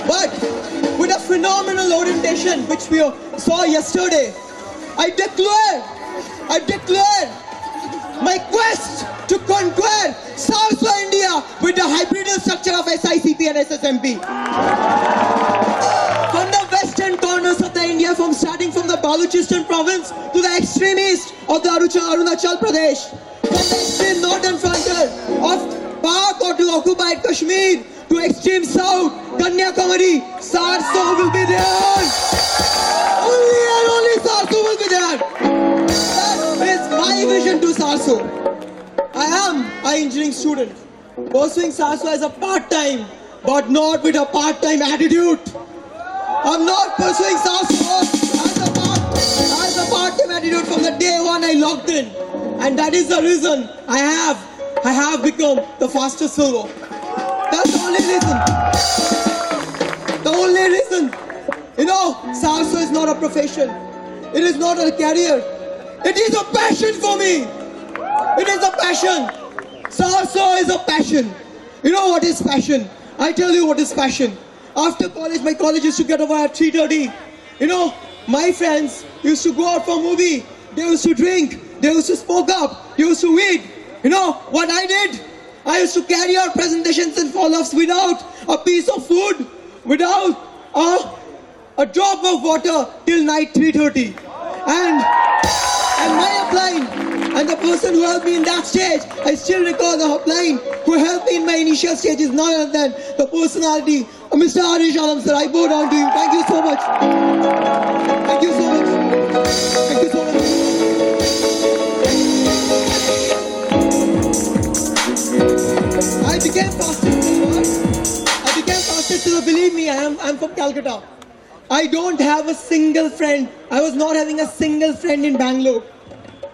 But with a phenomenal orientation which we saw yesterday, I declare my quest to conquer South India with the hybridal structure of SICP and SSMP. From the western corners of the India, starting from the Balochistan province to the extreme east of the Arunachal Pradesh, from the extreme northern frontier of Pak or to occupied Kashmir, to extreme south, Kanyakumari, Sarso will be there. Only and only Sarso will be there. That is my vision to Sarso. I am an engineering student, pursuing Sarso as a part-time, but not with a part-time attitude. I'm not pursuing Sarso as a part-time attitude from the day one I logged in. And that is the reason I have become the fastest silver. That's the only reason. The only reason. You know, Sarso is not a profession. It is not a career. It is a passion for me. It is a passion. Sarso is a passion. You know what is passion? I tell you what is passion. After college, my college used to get over at 3:30. You know, my friends used to go out for a movie. They used to drink. They used to smoke up. They used to weed. You know what I did? I used to carry out presentations and follow-ups without a piece of food, without a drop of water till night 3:30. And my upline, and the person who helped me in that stage, I still recall the upline who helped me in my initial stage is none other than the personality, Mr. Harish Alam sir. I bow down to you. Thank you so much. Thank you so much. Thank you so much. I became fastest silver. Believe me, I'm from Calcutta. I don't have a single friend. I was not having a single friend in Bangalore.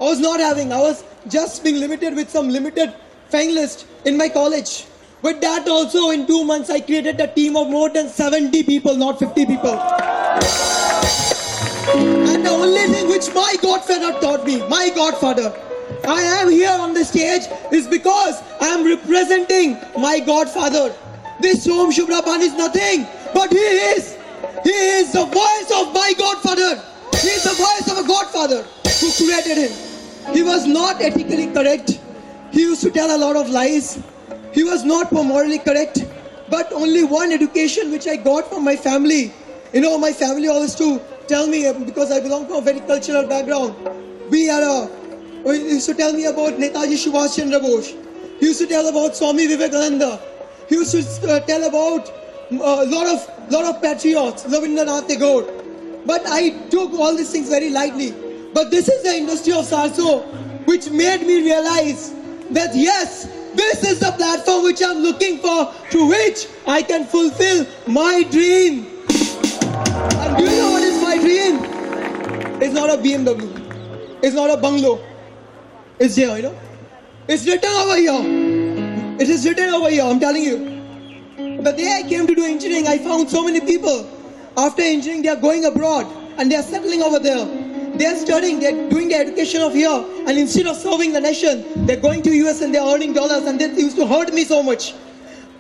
I was just being limited with some limited friend list in my college. With that also, in 2 months, I created a team of more than 70 people, not 50 people. And the only thing which my godfather taught me, I am here on the stage is because I am representing my godfather. This Som Shubhraban is nothing, but he is the voice of my godfather. He is the voice of a godfather who created him. He was not ethically correct. He used to tell a lot of lies. He was not morally correct. But only one education which I got from my family. You know, my family always used to tell me, because I belong from a very cultural background, he used to tell me about Netaji Subhash Chandra Bose. He used to tell about Swami Vivekananda. He used to tell about a lot of patriots, Rabindranath Tagore. But I took all these things very lightly. But this is the industry of Sarso, which made me realize that yes, this is the platform which I'm looking for, through which I can fulfill my dream. And do you know what is my dream? It's not a BMW. It's not a bungalow. It's there, you know. It's written over here. It is written over here, I'm telling you. The day I came to do engineering, I found so many people. After engineering, they are going abroad and they are settling over there. They are studying, they are doing their education of here, and instead of serving the nation, they are going to US and they are earning dollars, and that used to hurt me so much.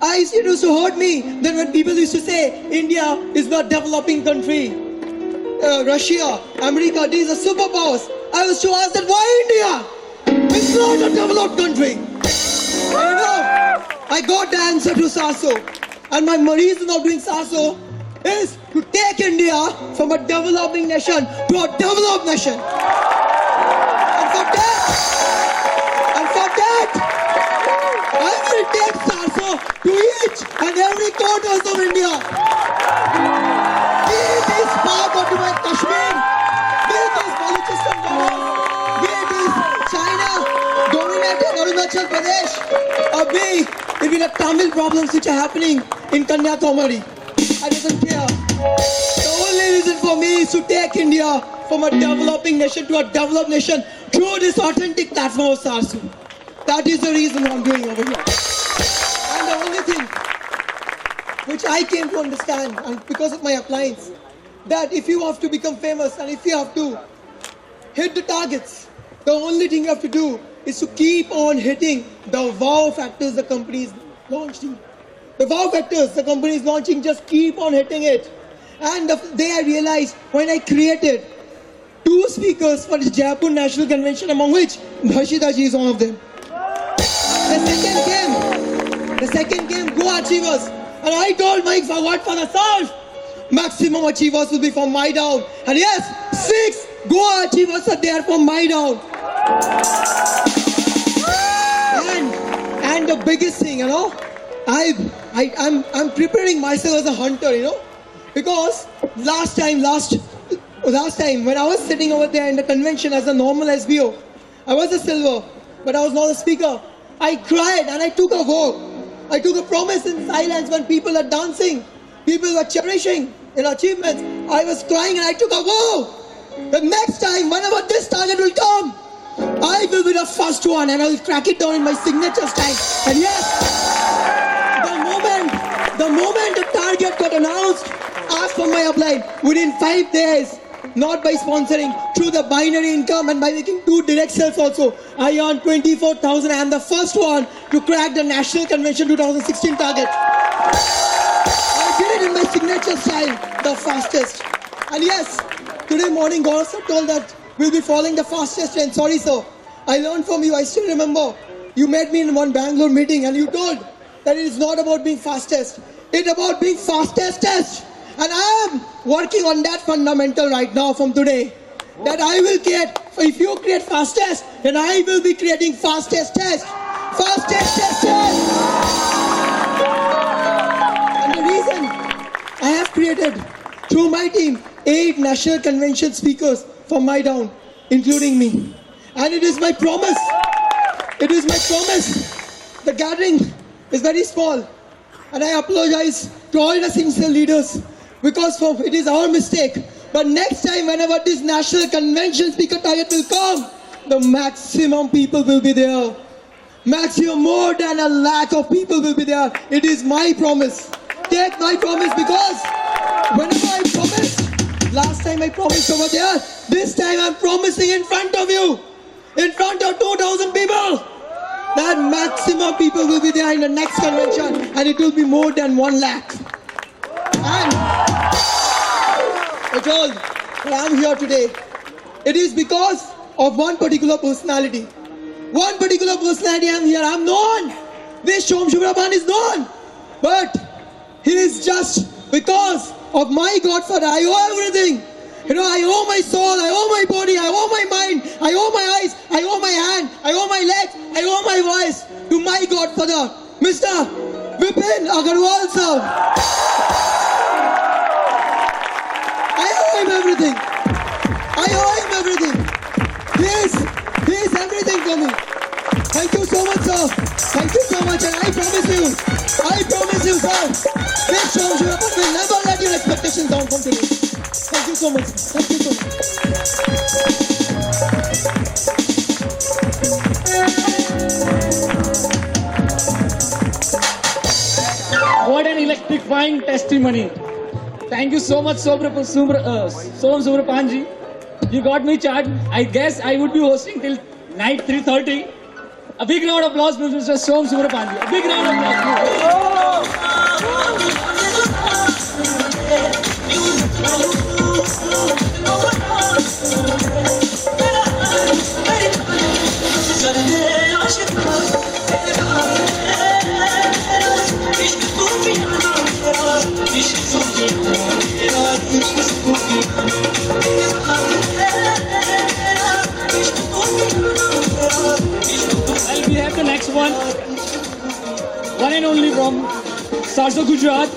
It used to hurt me then when people used to say, India is not a developing country. Russia, America, these are superpowers. I used to ask that, why India? It's not a developed country. And you know, I got the answer to Sarso. And my reason of doing Sarso is to take India from a developing nation to a developed nation. And for that, I will take Sarso to each and every corners of India. Arunachal Pradesh, abhi, even the Tamil problems which are happening in Kanyakumari. I doesn't care. The only reason for me is to take India from a developing nation to a developed nation through this authentic platform of Sarsu. That is the reason I'm doing over here. And the only thing which I came to understand, and because of my appliance, that if you have to become famous and if you have to hit the targets, the only thing you have to do is to keep on hitting the wow factors the company is launching. The wow factors the company is launching, just keep on hitting it. And the day I realized when I created 2 speakers for the Jaipur National Convention, among which Bhashita ji is one of them. The second game, Go Achievers. And I told my godfather, sir, maximum achievers will be from my down. And yes, 6 Go Achievers are there from my down. And the biggest thing, I'm preparing myself as a hunter, because last time when I was sitting over there in the convention as a normal SBO, I was a silver, but I was not a speaker. I cried and I took a vow. I took a promise in silence when people are dancing, people were cherishing their achievements. I was crying and I took a vow. The next time, whenever this target will come, I will be the first one and I will crack it down in my signature style. And yes, the moment the target got announced, asked for my upline within 5 days, not by sponsoring, through the binary income and by making 2 direct sales also, I earned 24,000. I am the first one to crack the National Convention 2016 target. I did it in my signature style, the fastest. And yes, today morning Gaurav sir told that we'll be following the fastest trend. Sorry sir, I learned from you. I still remember you met me in one Bangalore meeting and you told that it is not about being fastest, it's about being fastest. And I am working on that fundamental right now from today. That I will create, if you create fastest, then I will be creating fastest test. Fastest test. And the reason I have created, through my team, 8 national convention speakers from my down, including me. And it is my promise. It is my promise. The gathering is very small. And I apologize to all the sincere leaders, because it is our mistake. But next time, whenever this national convention speaker target will come, the maximum people will be there. Maximum, more than 1 lakh of people will be there. It is my promise. Take my promise, because whenever I promise, last time I promised over there, this time I'm promising in front of you, in front of 2,000 people, that maximum people will be there in the next convention, and it will be more than 1 lakh. And I told that I'm here today. It is because of one particular personality. One particular personality I'm here. I'm known. This Som Subrapan is known. But he is just because of my Godfather. I owe everything. I owe my soul, I owe my body, I owe my mind, I owe my eyes, I owe my hand, I owe my legs, I owe my voice to my Godfather, Mr. Vipin Agarwal sir. I owe him everything. I owe him everything. He is everything for me. Thank you so much, sir. Thank you so much, and I promise you, sir, this Som Subrapan will never let your expectations down from today. Thank you so much. Thank you so much. What an electrifying testimony. Thank you so much, Som Subrapan ji. You got me charged. I guess I would be hosting till night 3:30. A big round of applause for Mr. Som Subrapan ji. A big round of applause. Well, we have the next one and only from Sarso, Gujarat.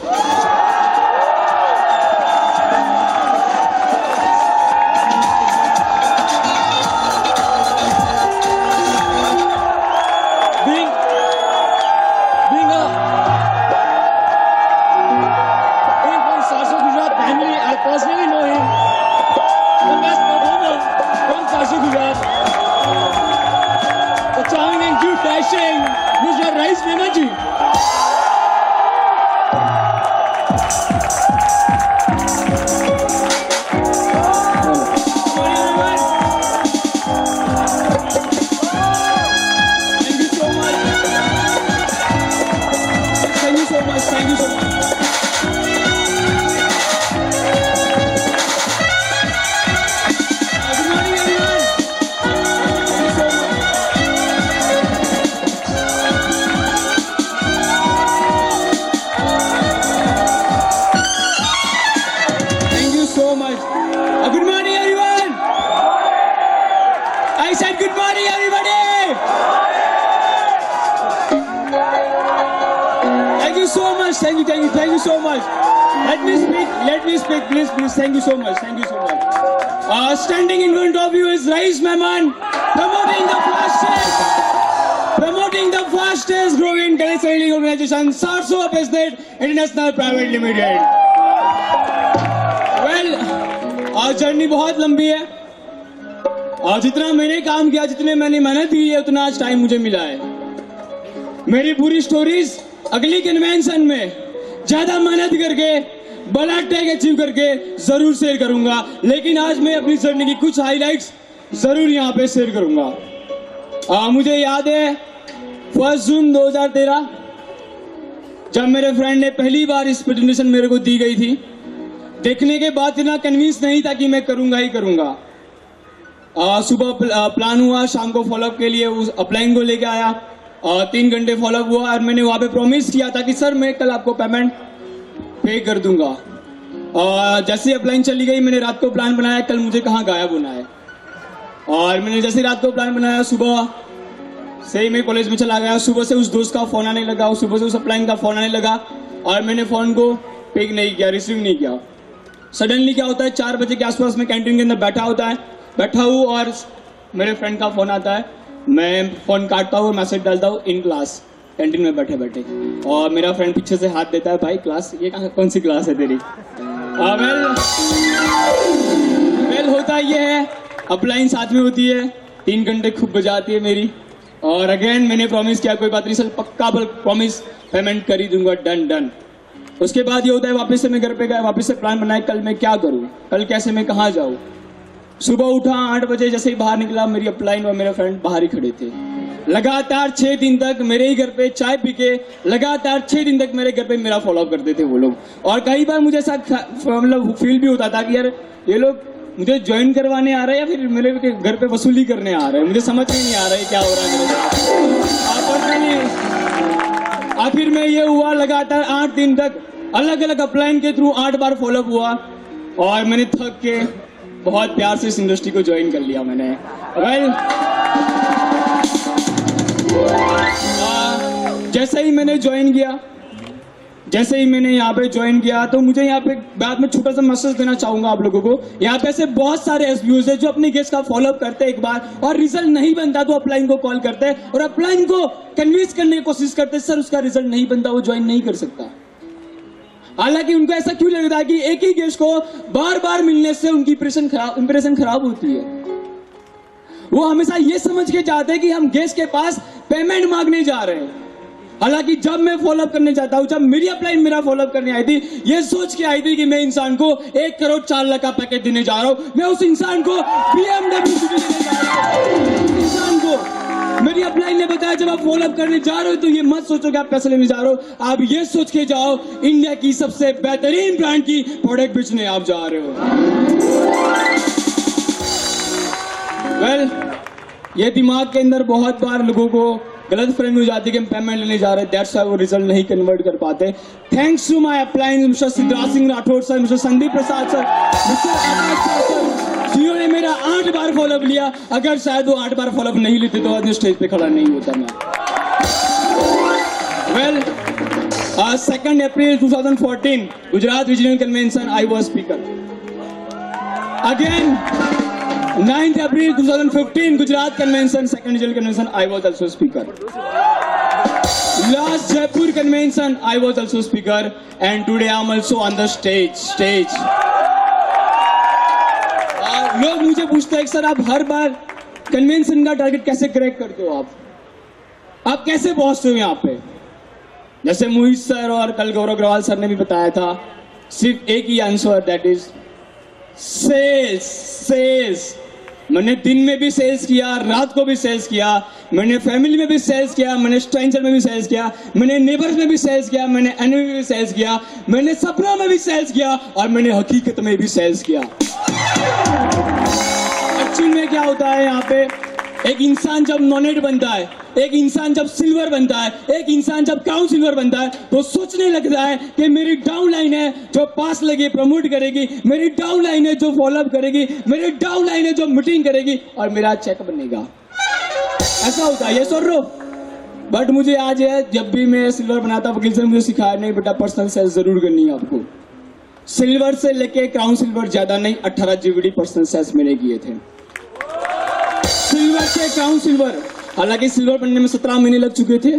Good morning, everyone. I said good morning, everybody. Thank you so much. Thank you so much. Let me speak, please. Thank you so much. Standing in front of you is Rais Mehman, promoting the fastest growing telecommunication organization, Sarso Business International Private Limited. Well, आज journey बहुत लंबी है और जितना मैंने काम किया, जितने मैंने मेहनत की है, उतना आज टाइम मुझे मिला है। मेरी पूरी स्टोरीज अगली कन्वेंशन में ज्यादा मेहनत करके बड़ा टैग अचीव करके जरूर शेयर करूंगा, लेकिन आज मैं अपनी जर्नी की कुछ हाइलाइट्स जरूर यहाँ पे शेयर करूंगा। मुझे याद है 1 जून 2013 जब मेरे फ्रेंड ने पहली बार इस प्रेजेंटेशन मेरे को दी गई थी, देखने के बाद इतना कन्विंस नहीं था कि मैं करूंगा ही करूंगा। सुबह प्लान हुआ, शाम को फॉलोअप के लिए उस अपलाइन को लेके आया, 3 घंटे फॉलोअप हुआ और मैंने वहां पे प्रॉमिस किया था कि सर मैं कल आपको पेमेंट पे कर दूंगा। जैसे ही अपलाइन चली गई, मैंने रात को प्लान बनाया कल मुझे कहाँ गायब होना है, और मैंने जैसे रात को प्लान बनाया, सुबह से ही मैं कॉलेज में चला गया। सुबह से उस दोस्त का फोन आने लगा, सुबह से उस अपलाइन का फोन आने लगा और मैंने फोन को पिक नहीं किया, रिसीव नहीं किया। सडनली क्या होता है, 4 बजे के आसपास मैं कैंटीन के अंदर बैठा हूँ और मेरे फ्रेंड का फोन आता है। मैं फोन काटता हूँ, मैसेज डालता हूँ इन क्लास, कैंटीन में बैठे बैठे, और मेरा फ्रेंड पीछे से हाथ देता है, भाई क्लास, ये कौन सी क्लास है तेरी? वेल होता ये है, अपलाइन साथ में होती है, 3 घंटे खूब बजाती है मेरी, और अगेन मैंने प्रॉमिस किया कोई बात नहीं सर, पक्का प्रॉमिस पेमेंट कर ही दूंगा, डन। उसके बाद ये होता है, वापस से मैं घर पे गया, वापस से प्लान बनाया कल मैं क्या करूं, कल कैसे मैं कहाँ जाऊं। सुबह उठा 8 बजे, जैसे ही बाहर निकला मेरी अपलाइन और मेरे फ्रेंड बाहर ही खड़े थे। लगातार 6 दिन तक मेरे ही घर पे चाय पी के, लगातार 6 दिन तक मेरे घर पे मेरा फॉलोअप करते थे वो लोग। और कई बार मुझे ऐसा मतलब फील भी होता था कि यार ये लोग मुझे ज्वाइन करवाने आ रहे हैं या फिर मेरे घर पे वसूली करने आ रहे हैं, मुझे समझ में नहीं आ रहा है क्या हो रहा है मेरे साथ। आखिर में ये हुआ, लगातार 8 दिन तक अलग अलग अपलाइन के थ्रू 8 बार फॉलोअप हुआ और मैंने थक के बहुत प्यार से इस इंडस्ट्री को ज्वाइन कर लिया मैंने। जैसे ही मैंने यहाँ पे ज्वाइन किया तो मुझे यहाँ पे बाद में छोटा सा मैसेज देना चाहूंगा आप लोगों को। यहाँ पे ऐसे बहुत सारे एसबीओज है जो अपने गेस्ट का फॉलोअप करते हैं एक बार और रिजल्ट नहीं बनता तो अपलाइन को कॉल करते हैं और अपलाइन को कन्विंस करने की कोशिश करते हैं, सर उसका रिजल्ट नहीं बनता, वो ज्वाइन नहीं कर सकता। हालांकि उनको ऐसा क्यों लगता है कि एक ही गेस्ट को बार बार मिलने से उनकी इंप्रेशन खराब होती है। वो हमेशा ये समझ के जाते हैं कि हम गेस्ट के पास पेमेंट मांगने जा रहे हैं। हालांकि जब मैं फॉलोअप करने जाता हूं, जब मेरी अपलाइन मेरा फॉलोअप करने आई थी, ये सोच के आई थी कि मैं इंसान को 1 करोड़ 4 लाख का पैकेज देने जा रहा हूं, मैं उस इंसान को BMW देने जा रहा हूं। उस इंसान को मेरी अपलाइन ने बताया जब आप फॉलोअप करने जा रहे हो तो ये मत सोचो कि आप पैसे लेने जा रहे हो, आप ये सोच के जाओ इंडिया की सबसे बेहतरीन ब्रांड की प्रोडक्ट बेचने आप जा रहे हो। वेल, ये दिमाग के अंदर बहुत बार लोगों को गलत फहमी हो जाती है कि हम पेमेंट लेने जा रहे हैं, दैट्स व्हाई वो रिजल्ट नहीं कन्वर्ट कर पाते। Thanks to my upline mister Siddharth Singh Rathore sir, mister Sandeep Prasad sir, mister Akash sir, जिन्होंने मेरा 8 बार फॉलोअप लिया। अगर शायद वो 8 बार फॉलोअप नहीं लेते तो आज स्टेज पे खड़ा नहीं होता मैं। Well, 2 April 2014 Gujarat regional convention I was speaker. Again 9th April 2015 Gujarat Convention, 2nd Regional Convention, I was also speaker. Last Jaipur Convention, I was also speaker, and today I'm also on the stage. लोग मुझे पूछते हैं sir आप हर बार convention का target कैसे crack करते हो, आप कैसे पहुंचते हो यहाँ पे? जैसे मोहित सर और कल गौरव अग्रवाल सर ने भी बताया था, सिर्फ एक ही आंसर, दैट इज सेल्स। मैंने दिन में भी सेल्स किया, रात को भी सेल्स किया, मैंने फैमिली में भी सेल्स किया, मैंने स्ट्रेंजर में भी सेल्स किया, मैंने नेबर्स में भी सेल्स किया, मैंने एनिमी में भी सेल्स किया, मैंने सपनों में भी सेल्स किया और मैंने हकीकत में भी सेल्स किया। एक्चुअली में क्या होता है यहाँ पे, एक इंसान जब नॉनेट बनता है, एक इंसान जब सिल्वर बनता है, एक इंसान जब क्राउन सिल्वर बनता है, तो सोचने लगता है कि मेरी डाउन लाइन है जो पास लगे प्रमोट करेगी, मेरी डाउन लाइन है जो फॉलोअप करेगी, मेरी डाउन लाइन है जो मीटिंग करेगी और मेरा चेक बनेगा। ऐसा होता है, ये सुन रो। बट मुझे आज है, जब भी मैं सिल्वर बनाता वकील सर मुझे सिखाया नहीं बेटा पर्सनल सेल्स जरूर करनी है आपको। सिल्वर से लेके क्राउन सिल्वर ज्यादा नहीं, 18 जीबीडी पर्सनल सेल्स मैंने किए थे सिल्वर से क्राउन सिल्वर। हालांकि सिल्वर बनने में 17 महीने लग चुके थे।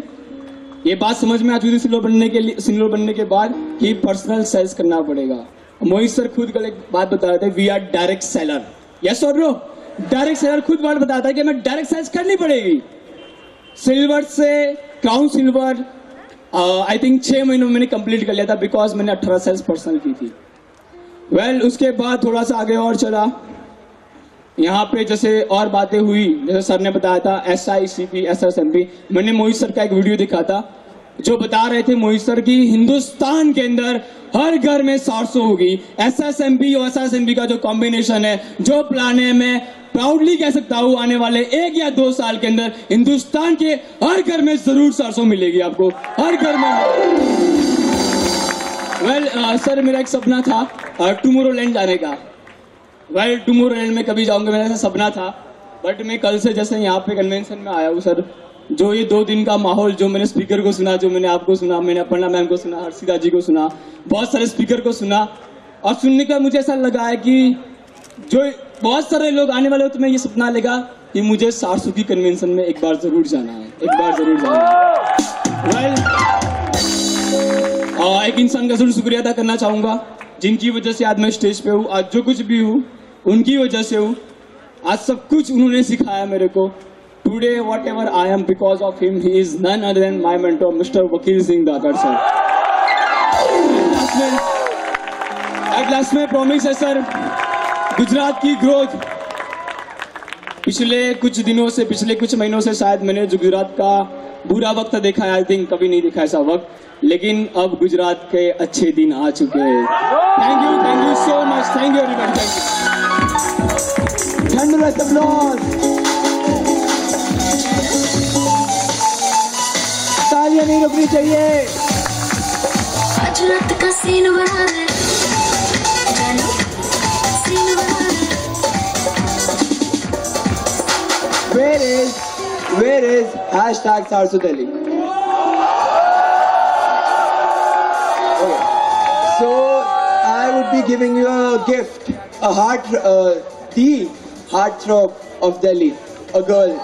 ये बात समझ में आ चुकी थी सिल्वर बनने के बाद कि पर्सनल सेल्स करना पड़ेगा। मोहित सर खुद कल एक बात बता रहे थे, we are direct seller. Yes और नो, डायरेक्ट सेलर खुद बात बताता है कि हमें डायरेक्ट सेल्स करनी पड़ेगी। सिल्वर से क्राउन सिल्वर आई थिंक 6 महीनों में मैंने कंप्लीट कर लिया था, बिकॉज मैंने 18 सेल्स पर्सनल की थी। वेल उसके बाद थोड़ा सा आगे और चला, यहाँ पे जैसे और बातें हुई, जैसे सर ने बताया था SICP SSMP। मैंने मोहित सर का एक वीडियो देखा था जो बता रहे थे मोहित सर की हिंदुस्तान के अंदर हर घर में 400 होगी। SSMP और SSMP का जो कॉम्बिनेशन है, जो प्लान है, मैं प्राउडली कह सकता हूँ आने वाले 1 या 2 साल के अंदर हिंदुस्तान के हर घर में जरूर 400 मिलेगी आपको, हर घर में। वेल सर मेरा एक सपना था टुमारोलैंड जाने का। वेल टुमारोलैंड में कभी जाऊंगा मेरा ऐसा सपना था। बट मैं कल से जैसे यहाँ पे कन्वेंशन में आया हूँ सर, जो ये 2 दिन का माहौल, जो मैंने स्पीकर को सुना, जो मैंने आपको सुना, मैंने अपर्णा मैम को सुना, हर्षिता जी को सुना, बहुत सारे स्पीकर को सुना, और सुनने का मुझे ऐसा लगा है कि जो बहुत सारे लोग आने वाले हो तो मैं ये सपना लेगा कि मुझे 400 की कन्वेंशन में एक बार जरूर जाना है, एक बार जरूर जाना है। वेल एक इंसान का जरूर शुक्रिया अदा करना चाहूंगा जिनकी वजह से आज मैं स्टेज पे हूँ, आज जो कुछ भी हूँ उनकी वजह से हूँ। आज सब कुछ उन्होंने सिखाया मेरे को। Today, whatever I am, because of him, he is none other than my mentor, Mr. Vakil Singh Dakar sir. At last में promise है सर, गुजरात की ग्रोथ पिछले कुछ दिनों से, पिछले कुछ महीनों से शायद मैंने जो गुजरात का बुरा वक्त देखा है, आई थिंक कभी नहीं देखा ऐसा वक्त, लेकिन अब गुजरात के अच्छे दिन आ चुके हैं। Thank you so much, thank you everyone, thank you. तालियां नहीं रुकनी चाहिए। अजरत का सीन बना दे, जानो सीन बना दे। Where is hashtag Sarsu Delhi? Okay. So I would be giving you a gift, a heart, the heartthrob of Delhi, a girl.